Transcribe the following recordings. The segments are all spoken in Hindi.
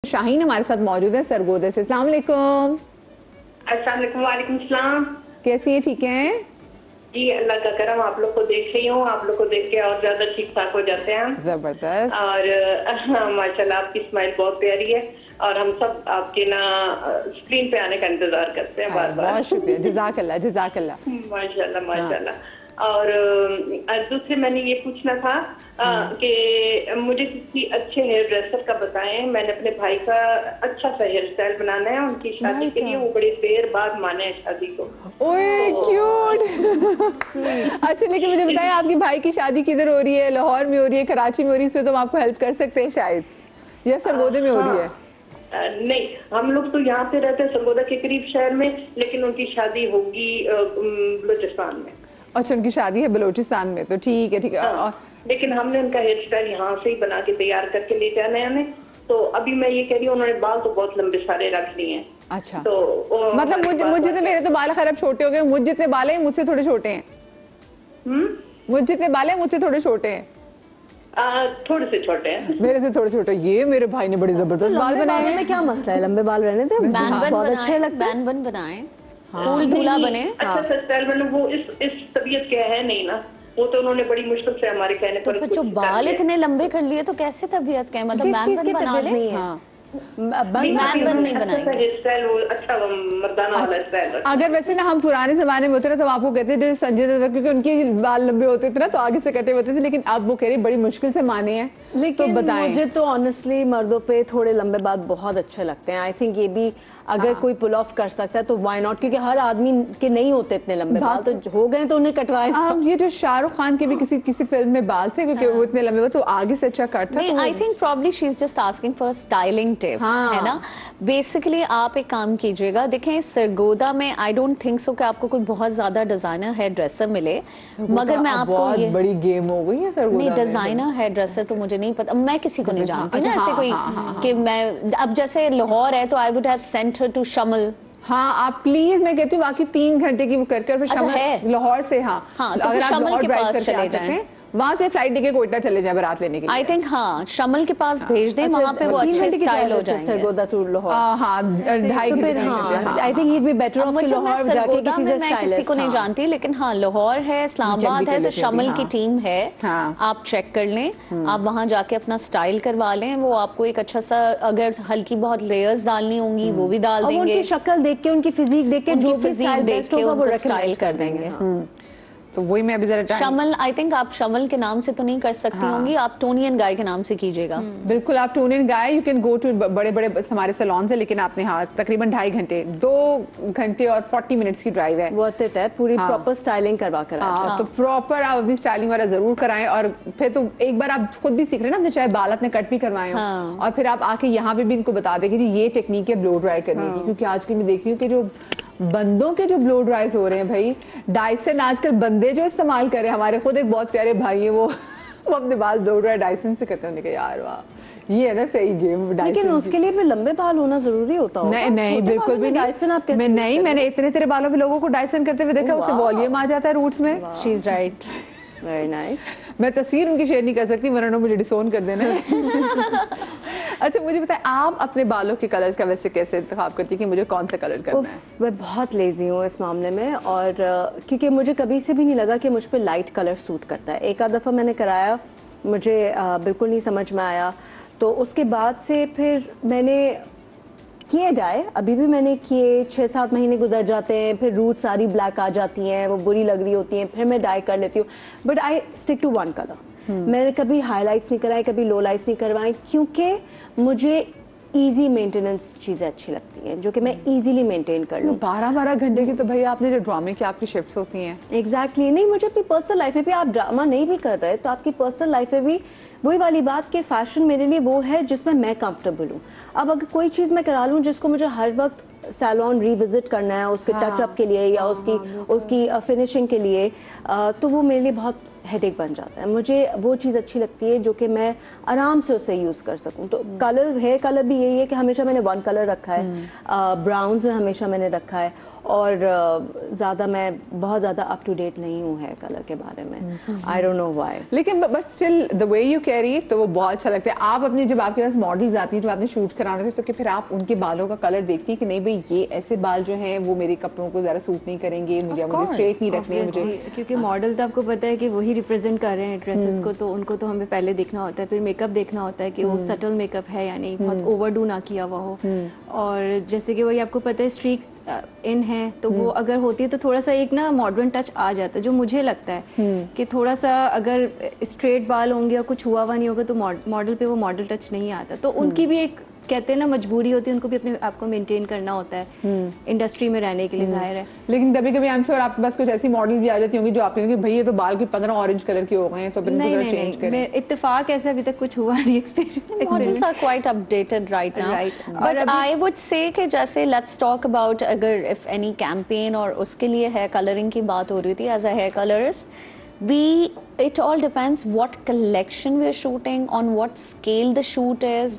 शाहीन हमारे साथ मौजूद है सरगोदा से। अस्सलाम वालेकुम। अस्सलाम वालेकुम। वालेकुम सलाम। कैसी है? ठीक है जी, अल्लाह का करम। आप लोग को देख रही हूँ, आप लोग को देख के और ज्यादा ठीक ठाक हो जाते हैं हम। जबरदस्त। और माशाल्लाह आपकी स्माइल बहुत प्यारी है और हम सब आपके ना स्क्रीन पे आने का इंतजार करते हैं बार बार। बहुत शुक्रिया, जज़ाकल्लाह जज़ाकल्लाह। माशाल्लाह माशाल्लाह। और दूसरे मैंने ये पूछना था कि मुझे किसी अच्छे हेयर ड्रेसर का बताएं। मैंने अपने भाई का अच्छा सा हेयर स्टाइल बनाना है उनकी शादी के लिए। वो बड़ी देर बाद माने हैं शादी को। ओए क्यूट। अच्छा, लेकिन मुझे बताएं आपके भाई की शादी किधर हो रही है? लाहौर में हो रही है, कराची में हो रही है? इसमें तो हम आपको हेल्प कर सकते हैं शायद, या सरगोदे में हो रही है? नहीं, हम लोग तो यहाँ पे रहते हैं सरगोदा के करीब शहर में, लेकिन उनकी शादी होगी बलूचिस्तान में। अच्छा, उनकी शादी है बलूचिस्तान में, तो ठीक है ठीक है। हाँ, लेकिन हमने उनका हेयर स्टाइल यहाँ से ही बना के तैयार करके ले जाना है हमें। तो अभी मैं ये कह रही हूँ, उन्होंने बाल तो बहुत लंबे सारे रख लिए हैं। अच्छा, तो मतलब मुझे तो, मेरे तो बाल खैर अब छोटे हो गए। मुझ जितने बाल हैं मुझसे थोड़े छोटे हैं। मुझ जितने बाल हैं मुझसे थोड़े छोटे हैं। थोड़े से छोटे हैं, मेरे से थोड़े छोटे। ये मेरे भाई ने बड़ी जबरदस्त बाल बनाए हैं। क्या मसला है, लंबे बाल रहने थे, बहुत अच्छे लगते हैं। बैन बनाए, कूल दूल्हा बने। अच्छा सा स्टाइल बने। वो इस तबीयत के है नहीं ना, वो तो उन्होंने बड़ी मुश्किल से हमारे कहने पर। तो फिर जो बाल इतने लंबे कर लिए तो कैसे तबीयत के? मतलब बैन बना ले। अगर वैसे ना हम पुराने जमाने में होते ना तो आपको कहते थे संजय दत्त, क्योंकि उनके बाल लंबे होते थे ना तो आगे से कटे होते थे, लेकिन अब वो कह रही बड़ी मुश्किल से माने हैं। लेकिन तो मुझे तो ऑनेस्टली मर्दों पे थोड़े लंबे बाल बहुत अच्छे लगते हैं। आई थिंक ये भी अगर कोई पुल ऑफ कर सकता है तो व्हाई नॉट, क्योंकि हर आदमी के नहीं होते इतने लंबे बाल, तो हो गए तो उन्हें कटवाए। ये जो शाहरुख खान के भी किसी फिल्म में बाल थे, क्योंकि वो इतने लंबे, तो आगे से अच्छा कट था। I think probably she is just asking for a styling tip, है ना। बेसिकली आप एक काम कीजिएगा, देखें सरगोदा में आई डोंट थिंक सो कि आपको कोई बहुत ज्यादा डिजाइनर हेयर ड्रेसर मिले, मगर मैं आपको बहुत बड़ी गेम हो गई है सरगोदा नहीं, डिजाइनर हेयर ड्रेसर तो मुझे नहीं पता, मैं किसी को नहीं जानती ना ऐसे कोई कि मैं अब जैसे लाहौर है तो I would have sent her to शमल। हाँ, आप प्लीज, मैं कहती हूँ बाकी 3 घंटे की वो करके और फिर शमल लाहौर से। हाँ, तो अगर शमल के पास चले जाएं, वहाँ से फ्लाइट टिकट कोयटा चले जाए बारात लेने के लिए। आई थिंक हाँ, शमल के पास भेज दें, वहाँ पे वो अच्छे स्टाइल हो जाएंगे। सरगोदा टू लाहौर, हाँ 2.5 घंटे। I think it be better of Lahore जाके किसी से मैं किसी को नहीं जानती, लेकिन हाँ लाहौर है, इस्लामाबाद है, तो शमल की टीम है, आप चेक कर लें। आप वहाँ जाके अपना स्टाइल करवा लें, वो आपको एक अच्छा सा, अगर हल्की बहुत लेयर्स डालनी होंगी वो भी डाल देंगे। उनकी शक्ल देख के, उनकी फिजिक देख के, जो फिजिक देख के वो स्टाइल कर देंगे। तो वही मैं अभी जरा शमल, आई थिंक आप शमल के नाम से तो नहीं कर सकती होंगी, आप टोनी एंड गाय के नाम से कीजिएगा। बिल्कुल, आप Toni and Guy, you can go to बड़े बड़े हमारे सैलून है, लेकिन आपने हाँ तकरीबन 2.5 घंटे, 2 घंटे और 40 मिनट्स की ड्राइव है। वर्थ इट है, पूरी प्रॉपर स्टाइलिंग करवा कर। तो प्रॉपर आप अपनी स्टाइलिंग वाला जरूर कराएं, और फिर तो एक बार आप खुद भी सीख रहे हैं ना, चाहे बाल अपने कट भी करवाए हो, और फिर आप आके यहाँ पे भी इनको बता दें कि ये टेक्निक है ब्लो ड्राई करने की। क्योंकि आजकल मैं देख रही हूँ कि जो बंदों के जो ब्लो ड्राइज हो रहे हैं भाई, डाइसन आजकल बंदे जो इस्तेमाल कर रहे हैं, हमारे खुद एक बहुत प्यारे भाई है, वो अपने बाल ब्लो ड्राई डाइसन से करते हैं। यार वाह, ये है ना सही गेम। लेकिन उसके लिए भी लंबे बाल होना जरूरी होता है? नहीं नहीं, बिल्कुल भी नहीं। डाइसन आप कैसे? मैंने इतने तेरे बालों में लोगों को डाइसन करते हुए देखा, उससे वॉल्यूम आ जाता है रूट्स में। She is right, very nice. मैं तस्वीर उनकी शेयर नहीं कर सकती, वरना मुझे डिसोन कर देना। अच्छा, मुझे बताएं आप अपने बालों के कलर का वैसे कैसे इंतखाब करती है कि मुझे कौन सा कलर करना है? मैं बहुत लेजी हूँ इस मामले में, और क्योंकि मुझे कभी से भी नहीं लगा कि मुझ पे लाइट कलर सूट करता है। एक आध दफ़ा मैंने कराया, मुझे बिल्कुल नहीं समझ में आया, तो उसके बाद से फिर मैंने किए डाई, अभी भी मैंने किए, 6-7 महीने गुजर जाते हैं, फिर रूट सारी ब्लैक आ जाती हैं, वो बुरी लग रही होती हैं, फिर मैं डाई कर लेती हूँ, but I stick to one colour. मैंने कभी हाईलाइट्स नहीं कराए, कभी लो लाइट्स नहीं करवाए, क्योंकि मुझे इजी मेंटेनेंस चीज़ें अच्छी लगती हैं जो कि मैं इजीली मेंटेन कर लूँ। 12-12 घंटे की तो भाई आपने जो ड्रामे की आपकी शिफ्ट्स होती हैं। एग्जैक्टली नहीं, मुझे अपनी पर्सनल लाइफ में भी, आप ड्रामा नहीं भी कर रहे तो आपकी पर्सनल लाइफ में भी वही वाली बात कि फैशन मेरे लिए वो है जिसमें मैं कंफर्टेबल हूँ। अब अगर कोई चीज़ मैं करा लूँ जिसको मुझे हर वक्त सैलून रिविजिट करना है उसके टचअप के लिए या उसकी फिनिशिंग के लिए, तो वो मेरे लिए बहुत हेडेक बन जाता है। मुझे वो चीज़ अच्छी लगती है जो कि मैं आराम से उसे यूज़ कर सकूं। तो कलर, हेयर कलर भी यही है कि हमेशा मैंने वन कलर रखा है, ब्राउन्स में हमेशा मैंने रखा है, और ज़्यादा मैं बहुत ज़्यादा अप टू डेट नहीं हूँ है कलर के बारे में, आई डोंट नो व्हाई। लेकिन but still the way you carry तो वो बहुत अच्छा लगता है। आप अपने जब आपके पास मॉडल्स आती हैं, जब आपने शूट कराने थे, तो कि फिर आप उनके बालों का कलर देखती हैं कि नहीं भाई ये ऐसे बाल जो हैं वो मेरे कपड़ों को ज़रा सूट नहीं करेंगे, मुझे स्ट्रेट नहीं रखने, मुझे क्योंकि मॉडल तो आपको पता है कि वही रिप्रेजेंट कर रहे हैं ड्रेसेस को, तो उनको तो हमें पहले देखना होता है, फिर मेकअप देखना होता है कि वो सटल मेकअप है या नहीं, बहुत ओवरडू ना किया हुआ हो। और जैसे कि वही आपको पता है स्ट्रीक्स इन है, तो वो अगर होती है तो थोड़ा सा एक ना मॉडर्न टच आ जाता है, जो मुझे लगता है कि थोड़ा सा अगर स्ट्रेट बाल होंगे और कुछ हुआ नहीं होगा तो मॉडल पे वो मॉडल टच नहीं आता। तो उनकी भी एक कहते हैं ना मजबूरी होती है, उनको भी अपने आप को मेंटेन करना होता है इंडस्ट्री में रहने के लिए, जाहिर है। लेकिन कभी कभी आई एम श्योर आपके पास कुछ ऐसी मॉडल्स भी आ जाती होंगी जो आप कहेंगे भाई ये तो बाल के 15 ऑरेंज कलर के हो गए हैं, तो चेंज करें। मैं इत्तेफाक ऐसा अभी तक कुछ हुआ नहीं experience. Models are quite updated right now. But I would say कि जैसे let's talk about अगर if any campaign और उसके लिए hair coloring की बात हो रही थी, as a hair colorist, it all depends what collection we're shooting, on what scale the shoot is.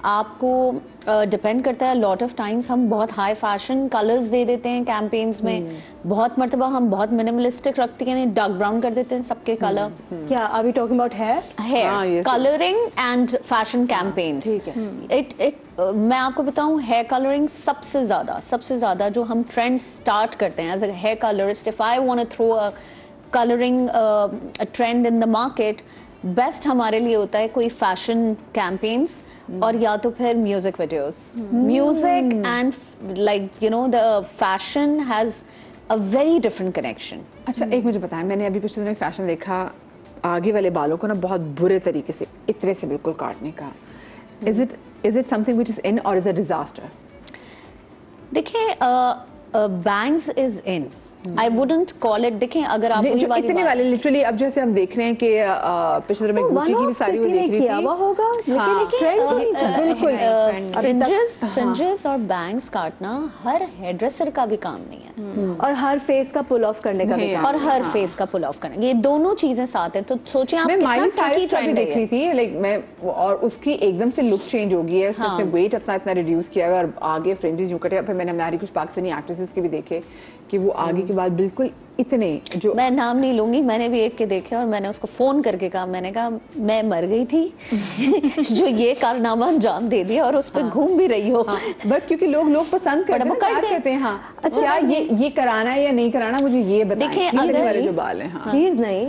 आपको डिपेंड करता है, लॉट ऑफ टाइम्स हम बहुत हाई फैशन कलर्स दे देते हैं कैंपेन्स में, बहुत मर्तबा हम बहुत मिनिमलिस्टिक रखते हैं, डार्क ब्राउन कर देते हैं सबके कलर। क्या are we talking about hair colouring and fashion campaigns? मैं आपको बताऊं, हेयर कलरिंग सबसे ज़्यादा जो हम ट्रेंड स्टार्ट करते हैं as a hair colourist, if I want to throw a colouring trend in the market, best हमारे लिए होता है कोई फैशन कैंपेन्स और या तो फिर music videos. Music and like you know the fashion has a very different connection. अच्छा एक मुझे बताएं, मैंने अभी पिछले दिनों एक फैशन देखा, आगे वाले बालों को ना बहुत बुरे तरीके से इतने से बिल्कुल काटने का। Is it something which is in और इज अ डिजास्टर? देखिए bangs is in, I wouldn't call it। देखें अगर आप वही वाली इतने वाले लिटरली अब जैसे हम देख रहे हैं कि पिछले में गुच्ची की भी सारी वो देख रही थी, होगा फ्रिंजेस और बैंग्स काटना हर हेयर ड्रेसर का भी काम नहीं है, और हर फेस का पुल ऑफ करने का भी काम, और हर फेस का पुल ऑफ करने, ये दोनों चीजें साथ हैं। तो सोचिए आप कितना ट्रिकी ट्रेंड देख रही थी, लाइक मैं, और उसकी एकदम से लुक चेंज हो गई है, उसने वेट इतना रिड्यूस किया है और आगे फ्रिंजेस यूं कटे। फिर मैंने हमारी कुछ पाकिस्तानी एक्ट्रेसेस के भी देखे कि वो आगे के बाद बिल्कुल इतने, जो मैं नाम नहीं लूंगी, मैंने भी एक के देखे और मैंने उसको फोन करके कहा, मैंने कहा मैं मर गई थी जो ये कारनामा अंजाम दे दिया और उस पे घूम भी रही हो। बट क्योंकि लोग पसंद करते हैं। हाँ, अच्छा क्या ये कराना है या नहीं कराना, मुझे ये बताएं। देखिए अगर जो बाल हैं, प्लीज नहीं,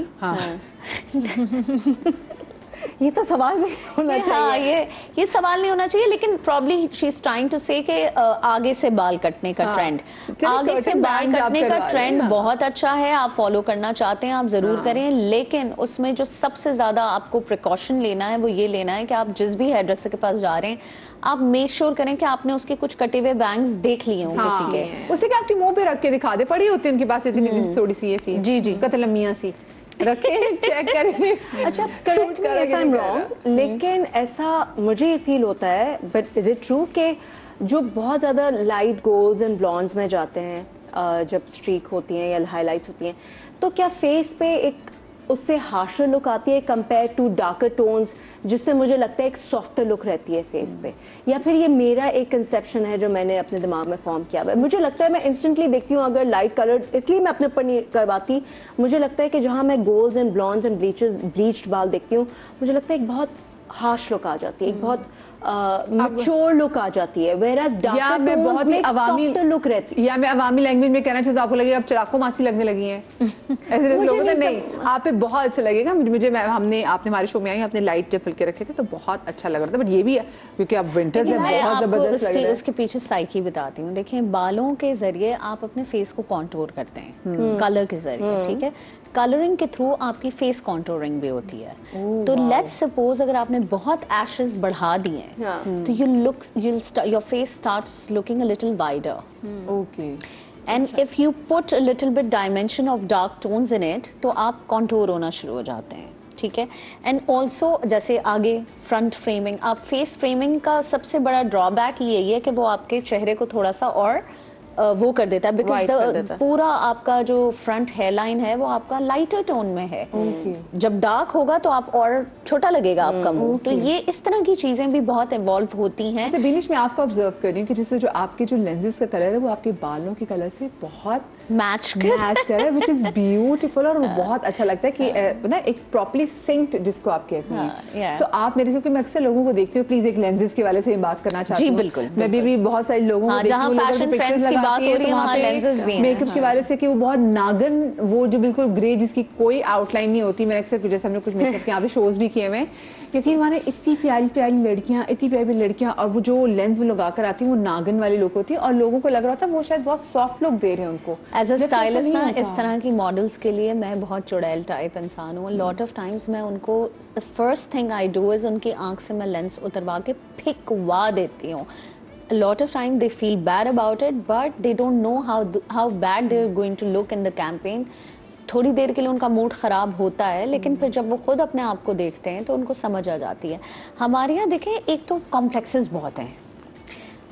ये तो सवाल नहीं होना चाहिए। हाँ, ये सवाल नहीं होना चाहिए, लेकिन probably she is trying to say कि आगे से बाल कटने का ट्रेंड, आगे से बाल कटने का ट्रेंड बहुत अच्छा है, आप फॉलो करना चाहते हैं आप जरूर करें, लेकिन उसमें जो सबसे ज्यादा आपको प्रिकॉशन लेना है वो ये लेना है कि आप जिस भी हेयर ड्रेसर के पास जा रहे हैं, आप मेक श्योर करें कि आपने उसके कुछ कटे हुए बैंग्स देख लिए हों किसी के, उसे आपके मुंह पे रख के दिखा दे, पड़ी होती है उनके पास इतनी थोड़ी सी ऐसी जी कतलमियां सी रखे, चेक करें। अच्छा correct me if I am wrong, लेकिन ऐसा मुझे फील होता है, बट इज इट ट्रू कि जो बहुत ज़्यादा लाइट गोल्ड्स एंड ब्लॉन्ड्स में जाते हैं जब स्ट्रीक होती हैं या हाईलाइट्स होती हैं, तो क्या फेस पे एक उससे हार्शर लुक आती है कंपेयर टू डार्कर टोन्स, जिससे मुझे लगता है एक सॉफ्टर लुक रहती है फेस पे, या फिर ये मेरा एक कंसेप्शन है जो मैंने अपने दिमाग में फॉर्म किया हुआ है? मुझे लगता है मैं इंस्टेंटली देखती हूँ अगर लाइट कलर, इसलिए मैं अपने ऊपर नहीं करवाती, मुझे लगता है कि जहाँ मैं गोल्ड्स एंड ब्लॉन्ड्स एंड ब्लीच्ड बाल देखती हूँ, मुझे लगता है एक बहुत हार्श लुक आ जाती है, एक बहुत मैच्योर लुक आ जाती है, whereas डार्कर मैं बहुत ही अवामी लुक रहती है, या मैं अवामी लैंग्वेज में कहना चाहती हूँ, आपको लगेगा अब चराको मासी लगने लगी हैं ऐसे लोग नहीं, आप पे बहुत अच्छा लगेगा। मुझे आपने हमारे शो में आई, आपने लाइट टिपल के रखे थे तो बहुत अच्छा लग रहा था, बट ये भी है क्योंकि अब विंटर्स है, बहुत जबरदस्त लग रहा है। उसके पीछे साइकी बताती हूँ। देखिए बालों के जरिए आप अपने फेस को कॉन्टूर करते हैं कलर के जरिए, ठीक है, कलरिंग के थ्रू आपकी फेस कॉन्टूरिंग भी होती है। तो लेट्स सपोज अगर आपने बहुत एशेस बढ़ा दिए हैं तो your face starts looking a little wider, okay, and if you put a little bit dimension of dark tones in it, तो आप कॉन्टूर होना शुरू हो जाते हैं, ठीक है। एंड ऑल्सो जैसे आगे फ्रंट फ्रेमिंग, आप फेस फ्रेमिंग का सबसे बड़ा ड्रॉबैक यही है कि वो आपके चेहरे को थोड़ा सा और वो कर देता है, बिकॉज पूरा आपका जो फ्रंट हेयर लाइन है वो आपका लाइटर टोन में है। जब डार्क होगा तो आप और छोटा लगेगा आपका मुंह। तो ये इस तरह की चीजें भी बहुत इवॉल्व होती हैं। अच्छा बीनिश, मैं आपको ऑब्जर्व कर रही हूँ कि जिससे जो आपके जो लेंसेज का कलर है वो आपके बालों के कलर से बहुत मैच कर रहा है, which is beautiful, और वो बहुत अच्छा लगता है कि ना एक प्रॉपर्ली सिंक्ड जिसको आप कहते हैं। तो आप मेरे, क्योंकि मैं अक्सर लोगों को देखती हूँ, प्लीज एक लेंसेज के वाले से बात करना चाहती हूँ। जी बिल्कुल, मैं भी बहुत सारे लोगों को जहाँ फैशन ट्रेंड्स की बात हो रही है वहाँ लेंसेज भी हैं। मेकअप के वाले से कि वो बहुत नागन, वो जो बिल्कुल ग्रे जिसकी कोई आउटलाइन नहीं होती। मैंने अक्सर जैसे हमने कुछ मेकअप के यहाँ पे शोज भी किए हुए हैं, क्योंकि हमारे इतनी प्यारी प्यारी लड़कियां, इतनी प्यारी लड़कियां, और वो जो लेंस में लगा कर आती हैं वो नागन वाली लुक होती है, और लोगों को लग रहा था वो शायद बहुत सॉफ्ट लुक दे रहे हैं उनको। एज अ स्टाइलिस्ट ना इस तरह की मॉडल्स के लिए मैं बहुत चुड़ैल टाइप इंसान हूँ। लॉट ऑफ टाइम्स मैं उनको the first thing I do is उनकी आंख से मैं लेंस उतरवा के फिकवा देती हूँ। A lot of time they feel bad about it, but they don't know how bad they're going to look in the campaign. थोड़ी देर के लिए उनका मूड ख़राब होता है, लेकिन फिर जब वो खुद अपने आप को देखते हैं तो उनको समझ आ जाती है। हमारे यहाँ देखें, एक तो कॉम्प्लेक्सेस बहुत हैं।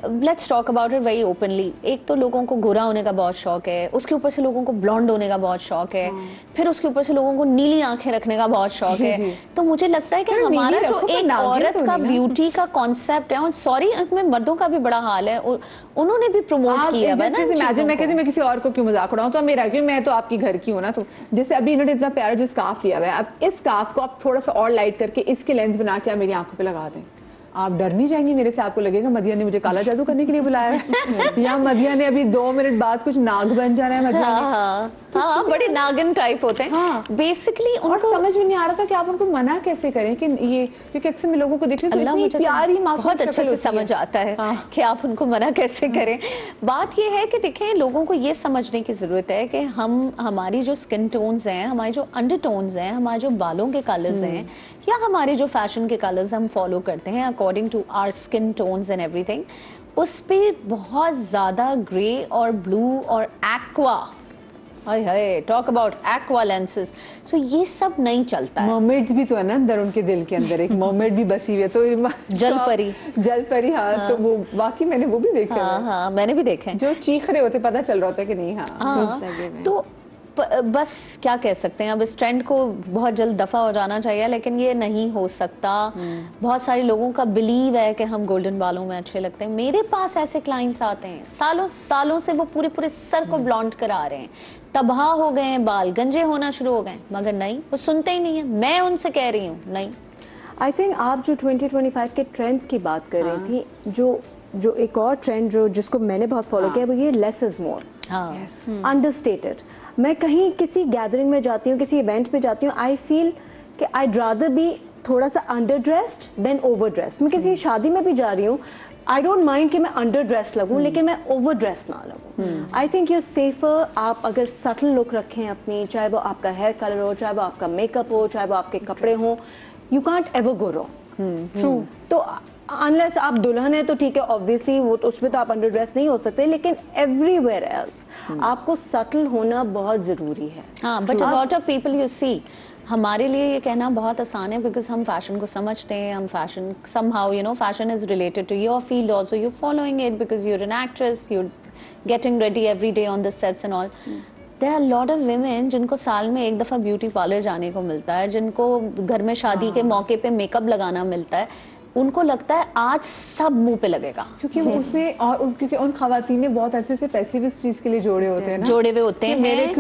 Let's talk about it very openly. एक तो लोगों को गोरा होने का बहुत शौक है, उसके ऊपर से लोगों को ब्लॉन्ड होने का बहुत शौक है, फिर उसके ऊपर से लोगों को नीली आंखें रखने का बहुत शौक है। तो मुझे लगता है कि हमारा जो एक औरत का ब्यूटी का कॉन्सेप्ट है, और सॉरी इसमें मर्दों का भी बड़ा हाल है, उन्होंने भी प्रमोट किया है ना। मैं कहती हूँ मैं किसी और को क्यों मजाक उड़ाऊं, तो मेरा क्यों, मैं तो आपकी घर की हूँ ना। तो जैसे अभी इन्होंने इतना प्यारा जो स्कार्फ लिया हुआ है, अब इस स्कार्फ को आप थोड़ा सा और लाइट करके इसके लेंस बना के आप मेरी आंखों पे लगा दें, आप डर नहीं जाएंगी मेरे से? आपको लगेगा मदिया ने मुझे काला जादू करने के लिए बुलाया है या मदिया ने अभी 2 मिनट बाद कुछ नाग बन जाना है मदिया ने। हाँ, बड़े नागिन टाइप होते हैं। हाँ। बेसिकली उनको समझ में नहीं आ रहा था कि आप उनको मना कैसे करें कि ये, क्योंकि अक्सर मैं लोगों को देखती हूँ इतनी प्यारी मासूम बहुत अच्छे से समझ आता है कि आप उनको मना कैसे करें। बात ये है कि देखें, लोगों को ये समझने की जरूरत है कि हमारी जो स्किन टोन्स हैं, हमारे जो अंडरटोन्स हैं, हमारे जो बालों के कलर्स हैं, या हमारे जो फैशन के कलर्स हम फॉलो करते हैं according to our skin tones and everything, उस पे बहुत ज़्यादा ग्रे और ब्लू और aqua, I talk about aqua lenses, so ये सब नहीं चलता है। मर्मेड्स भी तो है ना अंदर, उनके दिल के अंदर एक मर्मेड भी बसी हुई है, तो जल परी। हाँ, तो वो बाकी मैंने वो भी देखा है। हाँ, मैंने भी देखे हैं, जो चीख रहे होते, पता चल रहा होता है कि नहीं। हाँ, तो बस क्या कह सकते हैं, अब इस ट्रेंड को बहुत जल्द दफा हो जाना चाहिए, लेकिन ये नहीं हो सकता। बहुत सारे लोगों का बिलीव है कि हम गोल्डन बालों में अच्छे लगते हैं। मेरे पास ऐसे क्लाइंट्स आते हैं, सालों से वो पूरे सर को ब्लॉन्ड करा रहे हैं, तबाह हो गए हैं, बाल गंजे होना शुरू हो गए, मगर नहीं, वो सुनते ही नहीं है। मैं उनसे कह रही हूँ नहीं। आई थिंक आप जो 2025 के ट्रेंड्स की बात कर रही थी, जो एक और ट्रेंड जिसको मैंने बहुत फॉलो किया, वो ये लेस इज मोर, अंडरस्टेटेड। मैं कहीं किसी गैदरिंग में जाती हूँ, किसी इवेंट पे जाती हूँ, आई फील कि आई रादर बी थोड़ा सा underdressed then overdressed. मैं किसी शादी में भी जा रही हूँ, आई डोंट माइंड कि मैं अंडर ड्रेस्ड लगूँ, लेकिन मैं ओवर ड्रेस ना लगूँ। आई थिंक यू सेफर आप अगर सटल लुक रखें अपनी, चाहे वो आपका हेयर कलर हो, चाहे वो आपका मेकअप हो, चाहे वो आपके कपड़े हों, you can't ever go wrong. True. तो अनलेस आप दुल्हन है तो ठीक है, ऑब्वियसली वो तो उसमें तो आप अंडर ड्रेस नहीं हो सकते, लेकिन एवरीवेयर एल्स आपको सटल होना बहुत ज़रूरी है। हाँ, but about of people you see, हमारे लिए ये कहना बहुत आसान है बिकॉज हम फैशन को समझते हैं। हम fashion somehow you know fashion is related to your field also, you following it because you're an actress, you're getting ready every day on the sets and all. There are lot of women जिनको साल में एक दफ़ा ब्यूटी पार्लर जाने को मिलता है, जिनको घर में शादी के मौके पे मेकअप लगाना मिलता है, उनको लगता है आज सब मुंह पे लगेगा, क्योंकि उसने और क्योंकि उन खवातीन ने बहुत अरसे से पैसे भी इस चीज के लिए जोड़े होते हैं ना, जोड़े हुए होते हैं।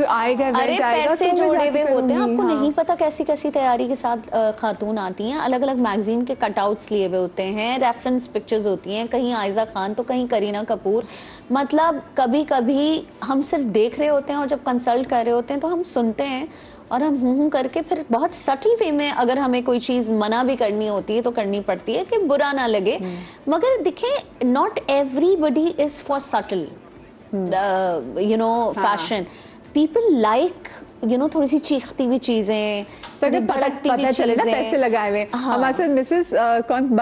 अरे पैसे जोड़े हुए होते हैं, आपको नहीं पता कैसी कैसी तैयारी के साथ खातून आती हैं, अलग अलग मैगजीन के कटआउट्स लिए हुए होते हैं, रेफरेंस पिक्चर्स होती हैं, कहीं आयजा खान तो कहीं करीना कपूर। मतलब कभी कभी हम सिर्फ देख रहे होते हैं और जब कंसल्ट कर रहे होते हैं तो हम सुनते हैं और हम हूँ करके फिर बहुत सटल वे में अगर हमें कोई चीज़ मना भी करनी होती है तो करनी पड़ती है कि बुरा ना लगे। मगर देखें, not everybody is for subtle you know fashion. People like you know थोड़ी सी चीखती हुई चीज़ें, भड़कती हुई चीज़ें, पैसे लगाए हुए। हमारे साथ मिसेस कौन